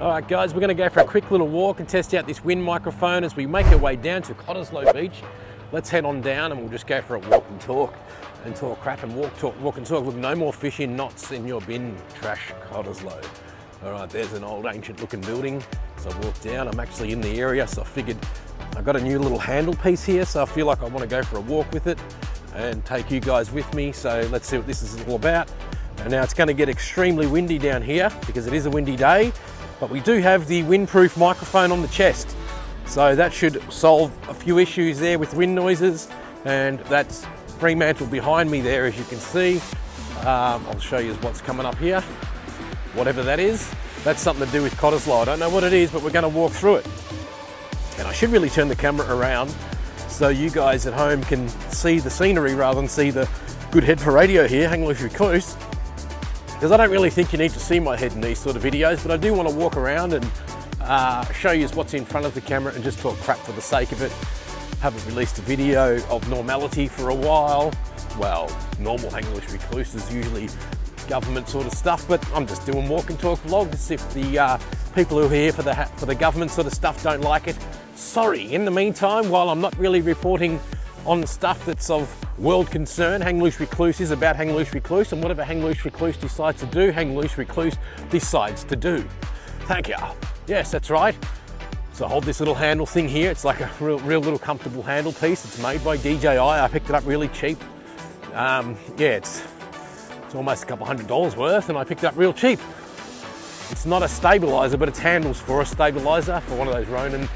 All right guys, we're going to go for a quick little walk and test out this wind microphone as we make our way down to Cottesloe Beach. Let's head on down and we'll just go for a walk and talk crap and walk and talk. Look, no more fish in knots in your bin, trash Cottesloe. All right, there's an old ancient looking building. So I walked down, I'm actually in the area, so I figured I've got a new little handle piece here, so I feel like I want to go for a walk with it and take you guys with me. So let's see what this is all about. And now it's going to get extremely windy down here because it is a windy day, but we do have the windproof microphone on the chest. So that should solve a few issues there with wind noises. And that's Fremantle behind me there, as you can see. I'll show you what's coming up here. Whatever that is, that's something to do with Cottesloe. I don't know what it is, but we're going to walk through it. And I should really turn the camera around so you guys at home can see the scenery rather than see the good head for radio here, Loose Recluse. Because I don't really think you need to see my head in these sort of videos, but I do want to walk around and show you what's in front of the camera and just talk crap for the sake of it. Haven't released a video of normality for a while. Well, normal Loose Recluse is usually government sort of stuff, but I'm just doing walk and talk vlogs. If the people who are here for the government sort of stuff don't like it, sorry. In the meantime, while I'm not really reporting on stuff that's of world concern, Loose Recluse is about Loose Recluse, and whatever Loose Recluse decides to do, Loose Recluse decides to do. Thank you. Yes, that's right. So I hold this little handle thing here. It's like a real little comfortable handle piece. It's made by DJI. I picked it up really cheap. Yeah, it's almost a couple $100 worth, and I picked it up real cheap. It's not a stabilizer, but it's handles for a stabilizer for one of those Ronin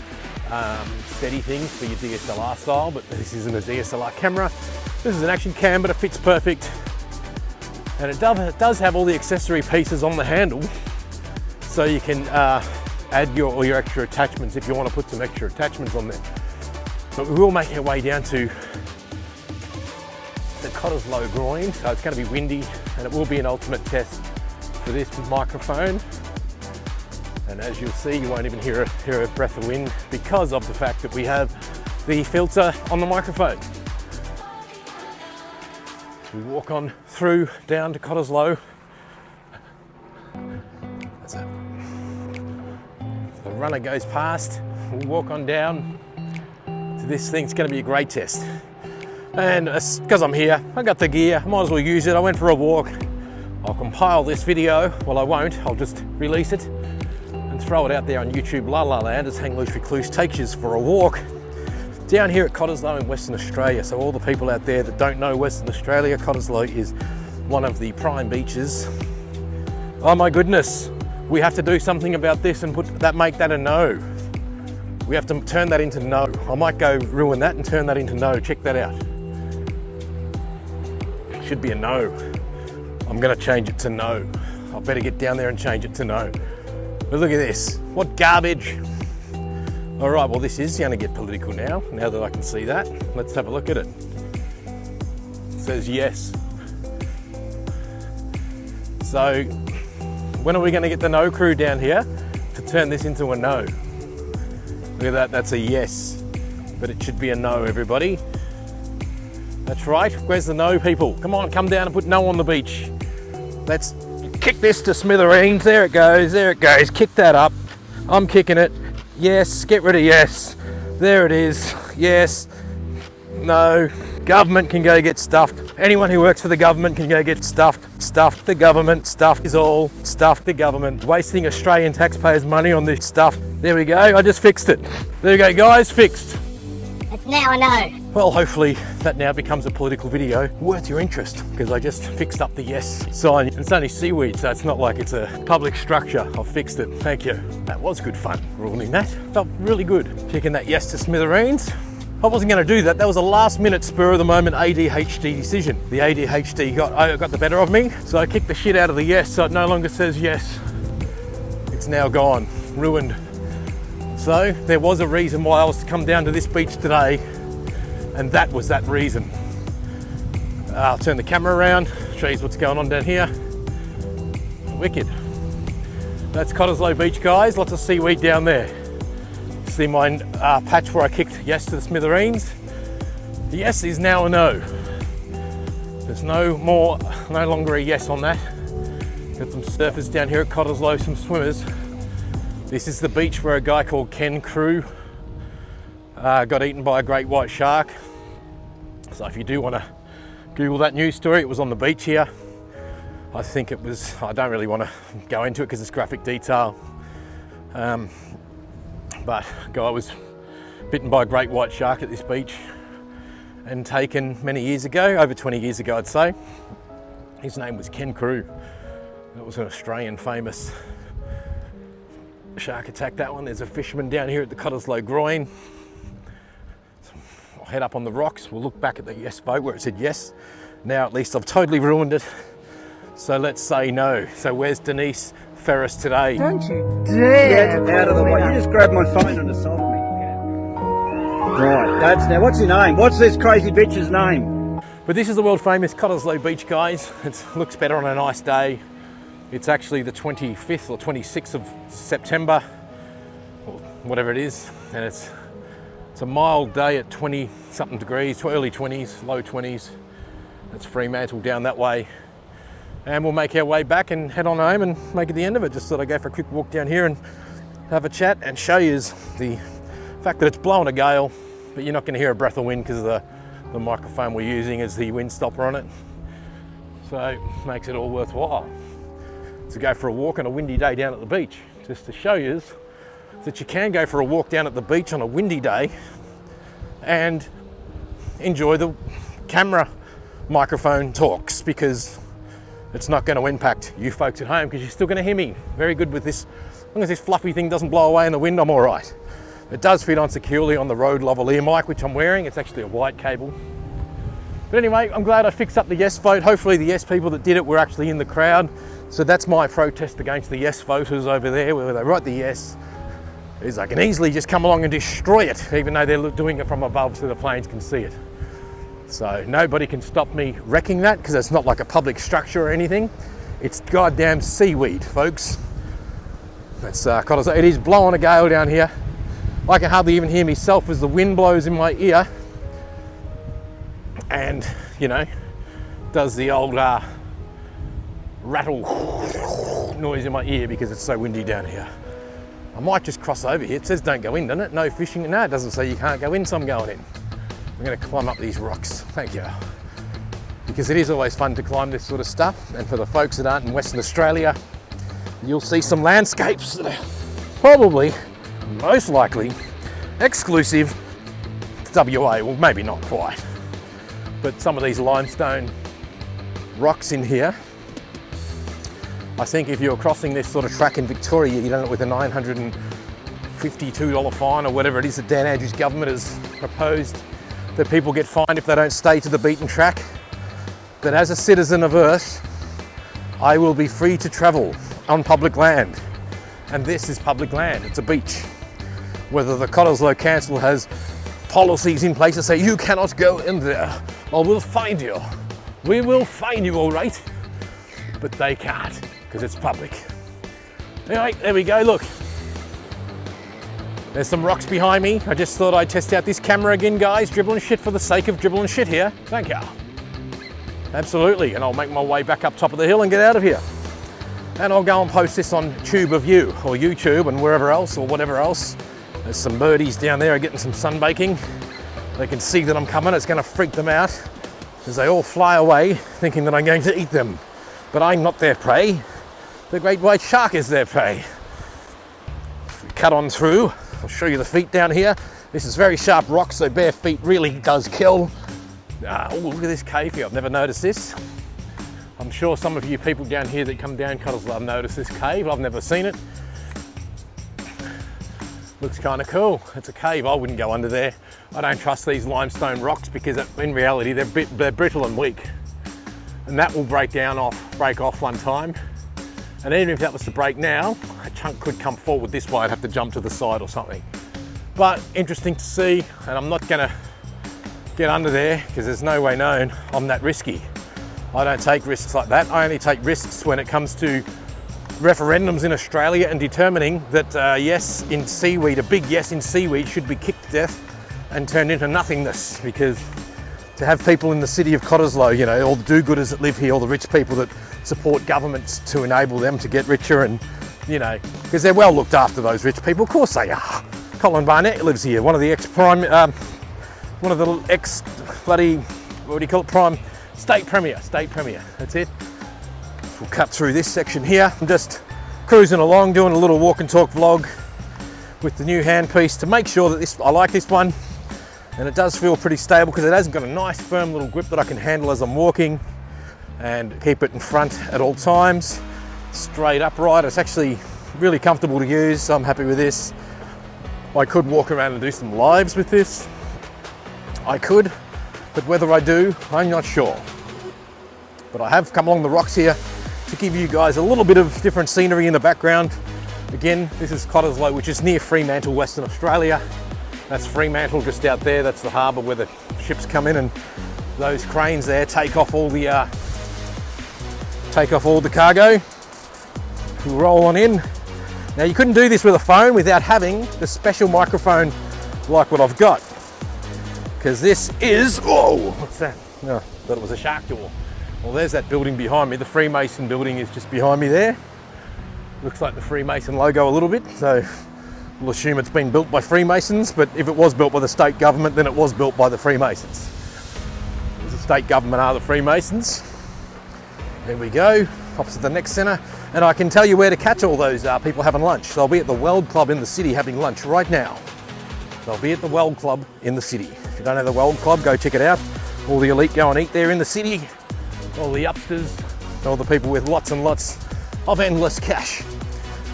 steady things for your DSLR style, but this isn't a DSLR camera. This is an action cam, but it fits perfect. And it does have all the accessory pieces on the handle, so you can add all your extra attachments if you want to put some extra attachments on there. But we will make our way down to the Cottesloe groin, so it's going to be windy and it will be an ultimate test for this microphone. And as you'll see, you won't even hear a breath of wind because of the fact that we have the filter on the microphone. We walk on through down to Cottesloe. That's it. The runner goes past. We'll walk on down to this thing. It's going to be a great test. And because I'm here, I got the gear, I might as well use it. I went for a walk. I'll compile this video. Well, I won't. I'll just release it and throw it out there on YouTube La La Land as Loose Recluse takes you for a walk down here at Cottesloe in Western Australia. So all the people out there that don't know Western Australia, Cottesloe is one of the prime beaches. Oh my goodness, we have to do something about this and make that a no. We have to turn that into no. I might go ruin that and turn that into no. Check that out. Should be a no. I'm gonna change it to no. I better get down there and change it to no. But look at this, what garbage. All right, well this is gonna get political now that I can see that. Let's have a look at it. It says yes. So when are we gonna get the no crew down here to turn this into a no? Look at that, that's a yes, but it should be a no, everybody. That's right, where's the no people? Come on, come down and put no on the beach. Let's kick this to smithereens. There it goes, kick that up. I'm kicking it. Yes, get rid of yes. There it is, yes, no. Government can go get stuffed. Anyone who works for the government can go get stuffed. Stuffed the government, stuffed is all. Stuffed the government. Wasting Australian taxpayers' money on this stuff. There we go, I just fixed it. There we go guys, fixed. It's now a no. Well, hopefully that now becomes a political video worth your interest, because I just fixed up the yes sign. It's only seaweed, so it's not like it's a public structure. I've fixed it, thank you. That was good fun, ruining that. Felt really good, kicking that yes to smithereens. I wasn't going to do that. That was a last minute spur of the moment ADHD decision. The ADHD got the better of me, so I kicked the shit out of the yes, so it no longer says yes. It's now gone, ruined. So there was a reason why I was to come down to this beach today, and that was that reason. I'll turn the camera around, show you what's going on down here. Wicked. That's Cottesloe Beach, guys. Lots of seaweed down there. See my patch where I kicked yes to the smithereens? The yes is now a no. There's no longer a yes on that. Got some surfers down here at Cottesloe, some swimmers. This is the beach where a guy called Ken Crew got eaten by a great white shark. So if you do want to Google that news story, it was on the beach here. I think it was, I don't really want to go into it because it's graphic detail. But a guy was bitten by a great white shark at this beach and taken many years ago, over 20 years ago I'd say. His name was Ken Crew. It was an Australian famous shark attack, that one. There's a fisherman down here at the Cottesloe groin. So I'll head up on the rocks. We'll look back at the yes vote where it said yes. Now at least I've totally ruined it. So let's say no. So where's Denise Ferris today? Don't you dare! Get out of the way. You just grabbed my phone and assaulted me. Right, that's now. What's your name? What's this crazy bitch's name? But this is the world famous Cottesloe Beach, guys. It looks better on a nice day. It's actually the 25th or 26th of September, or whatever it is, and it's a mild day at 20 something degrees, early 20s, low 20s. It's Fremantle down that way, and we'll make our way back and head on home and make it the end of it. Just thought I'd go for a quick walk down here and have a chat and show you the fact that it's blowing a gale, but you're not going to hear a breath of wind because of the microphone we're using as the wind stopper on it. So it makes it all worthwhile to go for a walk on a windy day down at the beach, just to show you that you can go for a walk down at the beach on a windy day and enjoy the camera microphone talks, because it's not going to impact you folks at home because you're still going to hear me very good with this. As long as this fluffy thing doesn't blow away in the wind, I'm all right. It does fit on securely on the Rode lavalier mic, which I'm wearing. It's actually a white cable. But anyway, I'm glad I fixed up the yes vote. Hopefully the yes people that did it were actually in the crowd. So that's my protest against the yes voters over there, where they write the yes, is I can easily just come along and destroy it, even though they're doing it from above so the planes can see it. So nobody can stop me wrecking that, because it's not like a public structure or anything. It's goddamn seaweed, folks. That's it is blowing a gale down here. I can hardly even hear myself as the wind blows in my ear, and you know, does the old rattle noise in my ear because it's so windy down here. I might just cross over here. It says don't go in, doesn't it? No fishing. No, it doesn't say you can't go in, so I'm going in. I'm going to climb up these rocks. Thank you. Because it is always fun to climb this sort of stuff. And for the folks that aren't in Western Australia, you'll see some landscapes that are probably, most likely, exclusive to WA. Well, maybe not quite. But some of these limestone rocks in here, I think if you're crossing this sort of track in Victoria, you've done it with a $952 fine or whatever it is that Dan Andrews' government has proposed, that people get fined if they don't stay to the beaten track. But as a citizen of Earth, I will be free to travel on public land. And this is public land, it's a beach. Whether the Cottesloe Council has policies in place to say you cannot go in there, or we'll find you. We will find you, all right. But they can't, because it's public. Anyway, there we go, look. There's some rocks behind me. I just thought I'd test out this camera again, guys. Dribbling shit for the sake of dribbling shit here. Thank you. Absolutely, and I'll make my way back up top of the hill and get out of here. And I'll go and post this on Tube of You, or YouTube, and wherever else, or whatever else. There's some birdies down there getting some sunbaking. They can see that I'm coming. It's going to freak them out, as they all fly away, thinking that I'm going to eat them. But I'm not their prey. The great white shark is their prey. If we cut on through, I'll show you the feet down here. This is very sharp rock, so bare feet really does kill. Oh, look at this cave here. I've never noticed this. I'm sure some of you people down here that come down Cottesloe have noticed this cave. I've never seen it. Looks kind of cool. It's a cave. I wouldn't go under there. I don't trust these limestone rocks because in reality they're brittle and weak. And that will break off one time. And even if that was to break now, a chunk could come forward this way. I'd have to jump to the side or something. But interesting to see, and I'm not gonna get under there because there's no way known I'm that risky. I don't take risks like that. I only take risks when it comes to referendums in Australia and determining that yes in seaweed, a big yes in seaweed should be kicked to death and turned into nothingness, because to have people in the city of Cottesloe, you know, all the do-gooders that live here, all the rich people that support governments to enable them to get richer and you know, because they're well looked after, those rich people. Of course they are. Colin Barnett lives here, one of the one of the ex-bloody, what do you call it, prime, state premier, that's it. We'll cut through this section here. I'm just cruising along, doing a little walk and talk vlog with the new handpiece to make sure that this, I like this one, and it does feel pretty stable because it has got a nice firm little grip that I can handle as I'm walking and keep it in front at all times. Straight upright, it's actually really comfortable to use, so I'm happy with this. I could walk around and do some lives with this. I could, but whether I do, I'm not sure. But I have come along the rocks here to give you guys a little bit of different scenery in the background. Again, this is Cottesloe, which is near Fremantle, Western Australia. That's Fremantle just out there. That's the harbour where the ships come in, and those cranes there take off all the cargo. We'll roll on in. Now you couldn't do this with a phone without having the special microphone like what I've got. Because this is, oh, what's that? No, thought it was a shark jaw. Well, there's that building behind me. The Freemason building is just behind me there. Looks like the Freemason logo a little bit, so we'll assume it's been built by Freemasons, but if it was built by the state government, then it was built by the Freemasons. The state government are the Freemasons. There we go, opposite the next centre. And I can tell you where to catch all those people having lunch. They'll be at the Weld Club in the city having lunch right now. They'll be at the Weld Club in the city. If you don't know the Weld Club, go check it out. All the elite go and eat there in the city. All the upsters, all the people with lots and lots of endless cash,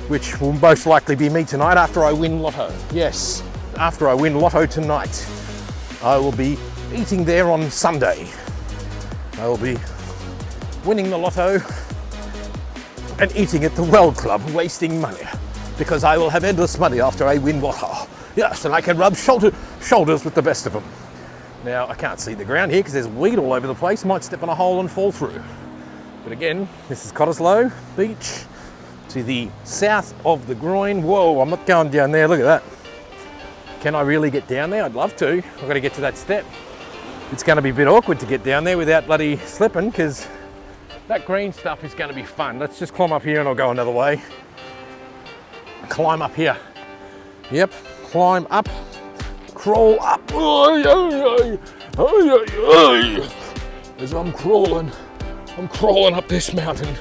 which will most likely be me tonight after I win Lotto. Yes, after I win Lotto tonight, I will be eating there on Sunday. I will be winning the Lotto and eating at the Weld Club, wasting money, because I will have endless money after I win Lotto. Yes, and I can rub shoulders with the best of them. Now, I can't see the ground here because there's weed all over the place. Might step on a hole and fall through. But again, this is Cottesloe Beach to the south of the groin. Whoa, I'm not going down there. Look at that. Can I really get down there? I'd love to. I've got to get to that step. It's going to be a bit awkward to get down there without bloody slipping, because that green stuff is going to be fun. Let's just climb up here and I'll go another way. Climb up here. Yep, climb up. Crawl up. As I'm crawling up this mountain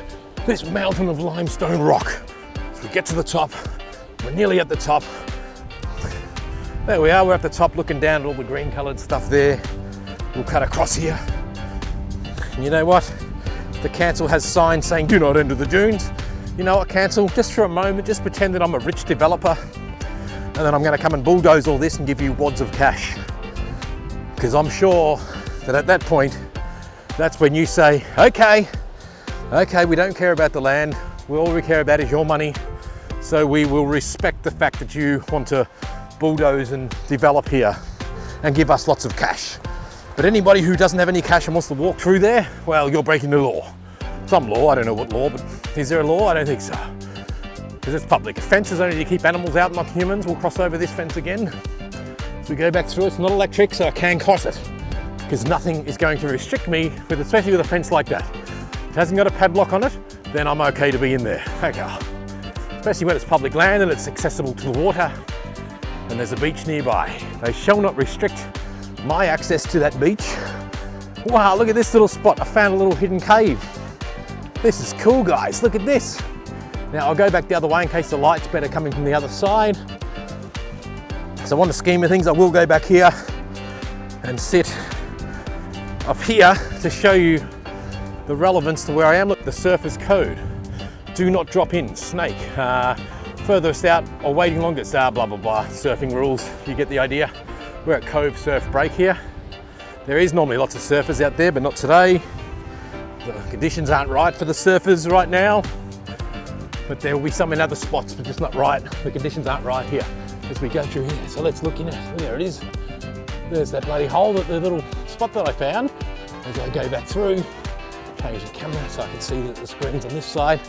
of limestone rock. As we get to the top, we're nearly at the top. There we are, we're at the top looking down at all the green coloured stuff there. We'll cut across here. And you know what? The council has signs saying do not enter the dunes. You know what, council? Just for a moment, just pretend that I'm a rich developer, and then I'm going to come and bulldoze all this and give you wads of cash. Because I'm sure that at that point, that's when you say, okay, we don't care about the land. All we care about is your money. So we will respect the fact that you want to bulldoze and develop here and give us lots of cash. But anybody who doesn't have any cash and wants to walk through there, well, you're breaking the law. Some law, I don't know what law, but is there a law? I don't think so. Because it's public. Fences only to keep animals out, not humans. We'll cross over this fence again. As we go back through, it's not electric, so I can cross it. Because nothing is going to restrict me, especially with a fence like that. If it hasn't got a padlock on it, then I'm okay to be in there. Okay. Especially when it's public land and it's accessible to the water and there's a beach nearby. They shall not restrict my access to that beach. Wow, look at this little spot. I found a little hidden cave. This is cool, guys. Look at this. Now I'll go back the other way in case the light's better coming from the other side. So on the scheme of things, I will go back here and sit up here to show you the relevance to where I am. Look, the surfer's code. Do not drop in, snake. Furthest out or waiting longest, blah, blah, blah. Surfing rules, you get the idea. We're at Cove Surf Break here. There is normally lots of surfers out there, but not today. The conditions aren't right for the surfers right now. But there will be some in other spots, but just not right. The conditions aren't right here as we go through here. So let's look in it. There it is. There's that bloody hole, the little spot that I found. As I go back through, change the camera so I can see that the screen's on this side.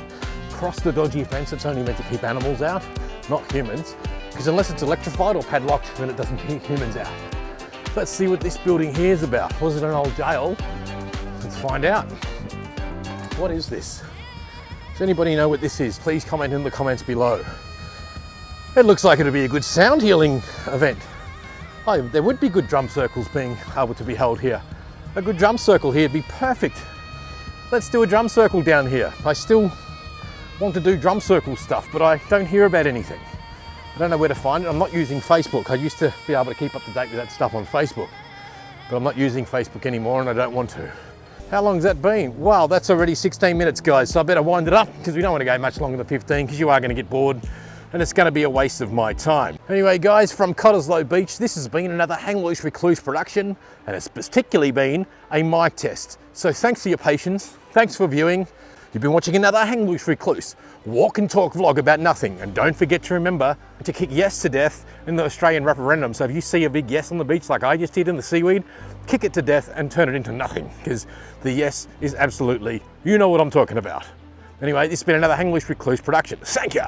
Cross the dodgy fence. It's only meant to keep animals out, not humans. Because unless it's electrified or padlocked, then it doesn't keep humans out. Let's see what this building here is about. Was it an old jail? Let's find out. What is this? It's Does anybody know what this is? Please comment in the comments below. It looks like it'll be a good sound healing event. Oh, there would be good drum circles being able to be held here. A good drum circle here would be perfect. Let's do a drum circle down here. I still want to do drum circle stuff, but I don't hear about anything. I don't know where to find it. I'm not using Facebook. I used to be able to keep up to date with that stuff on Facebook, but I'm not using Facebook anymore and I don't want to. How long's that been? Wow, that's already 16 minutes, guys. So I better wind it up because we don't want to go much longer than 15 because you are going to get bored and it's going to be a waste of my time. Anyway, guys, from Cottesloe Beach, this has been another Loose Recluse production, and it's particularly been a mic test. So thanks for your patience. Thanks for viewing. You've been watching another Loose Recluse walk and talk vlog about nothing. And don't forget to remember to kick yes to death in the Australian referendum. So if you see a big yes on the beach like I just did in the seaweed, kick it to death and turn it into nothing, because the yes is absolutely, you know what I'm talking about. Anyway, this has been another Loose Recluse production. Thank you.